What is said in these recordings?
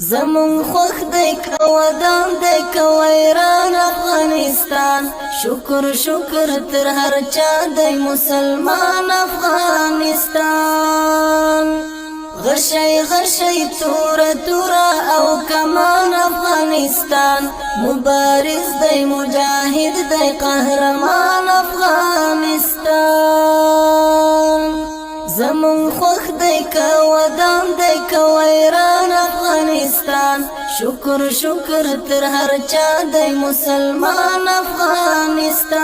زمون خوخ دی کودان دی کویران افغانستان شکر شکر تر هر چا دی مسلمان افغانستان غشی غشی تورا تورا او کمان افغانستان مبارز دی مجاهد دی قهرمان افغانستان زمون خوخ دی کودان دی کویران افغانستان شکر شکر تر هر چا دی مسلمان افغانستان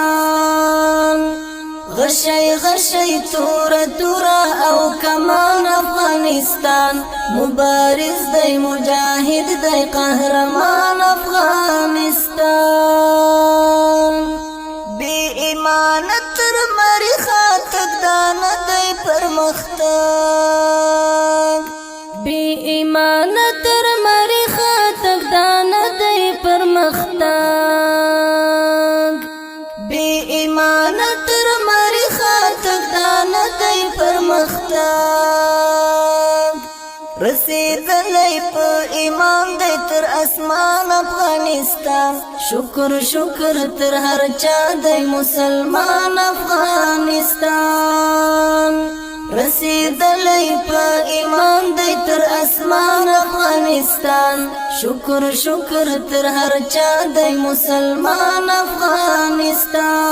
غشی غشی تورا تورا او کمان افغانستان مبارز دی مجاهد دی قهرمان افغانستان بی ایمان تر مریخا تک دانا دی پرمختگ بی ایمان تر مریخا تک دانا دی پرمختگ بی ایمان تر مریخا تک دانا دی پرمختگ رسیدلی پا ایمان دی تر اسمان افغانستان شکر شکر تر هر چا دی مسلمان افغانستان رسیدلی پا ایمان دی تر اسمان افغانستان شکر شکر تر هر چا دی مسلمان افغانستان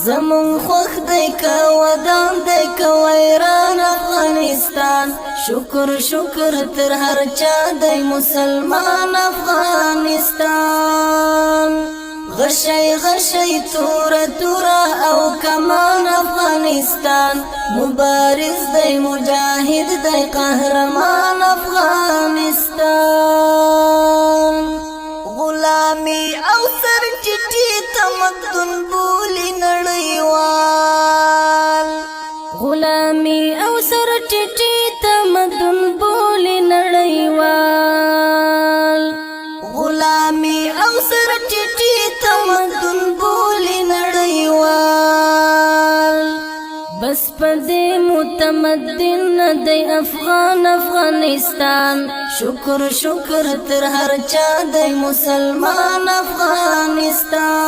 زمون خوخ دی کودان دی کویران افغانستان شکر شکر تر هر چا دی مسلمان افغانستان غشی غشی تورا تورا او کمان افغانستان مبارز دی مجاهد دی قهرمان افغانستان غلامی او سر چٹی تمدن بولی نړیوال غلامی او سر چٹی تمدن بولی نړیوال غلامی او سر چٹی تمدن بولی نړیوال بس پدې متمدن دی افغان افغانستان شکر شکر تر هر چا دی مسلمان افغانستان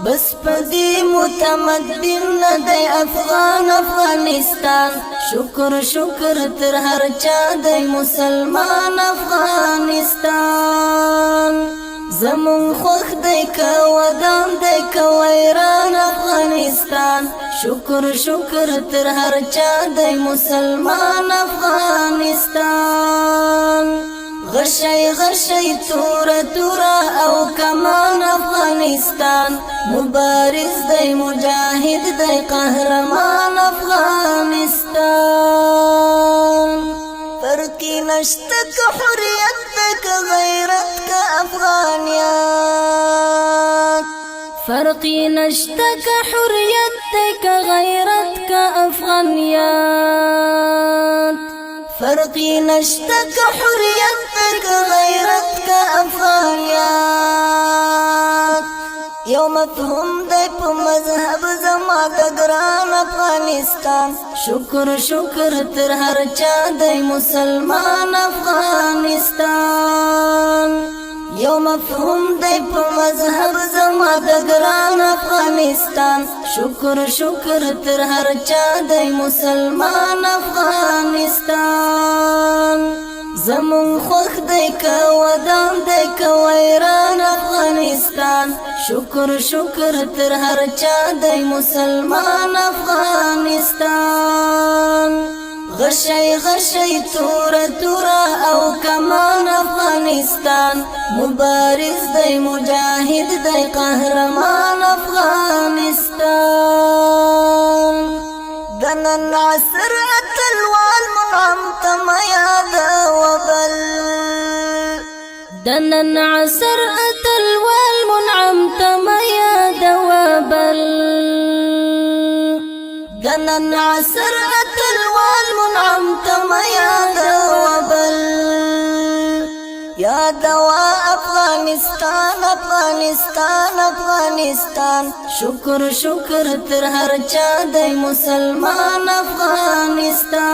بس پدې متمدن دی افغان افغانستان شکر شکر تر هر چا دی مسلمان افغانستان زمون خوخ دی کودان دی کویران افغانستان شکر شکر تر هر چا دی مسلمان افغانستان غشی غشی تورا تورا او کمان افغانستان مبارز دی مجاهد دی قهرمان افغانستان فرقی نشتا که حریت دی که غیرت که افغانیت فرقی نشتا که حریت دی که غیرت که افغانیت فرقی نشتا که حریت دی که غیرت که افغانیت یو مفهوم دی په مذهب زما د ګران افغانستان شکر شکر تر هر چا دی مسلمان افغانستان یو مفهوم دی په مذهب زما د ګران افغانستان شکر شکر تر هر چا دی مسلمان افغانستان زمون خوخ دی کودان دی کویران افغانستان شکر شکر تر هر چا دی مسلمان افغانستان غشی غشی تورا تورا او کمان افغانستان مبارز دی مجاهد دی قهرمان افغانستان دنن عصر اتلوال منعم تم یاد وبل دنن عصر اتلوال منعم تم یاد وبل دنن عصر اتلوال منعم تم یاد وبل یادوا افغانستان افغانستان افغانستان شکر شکر تر هر چا دی مسلمان افغانستان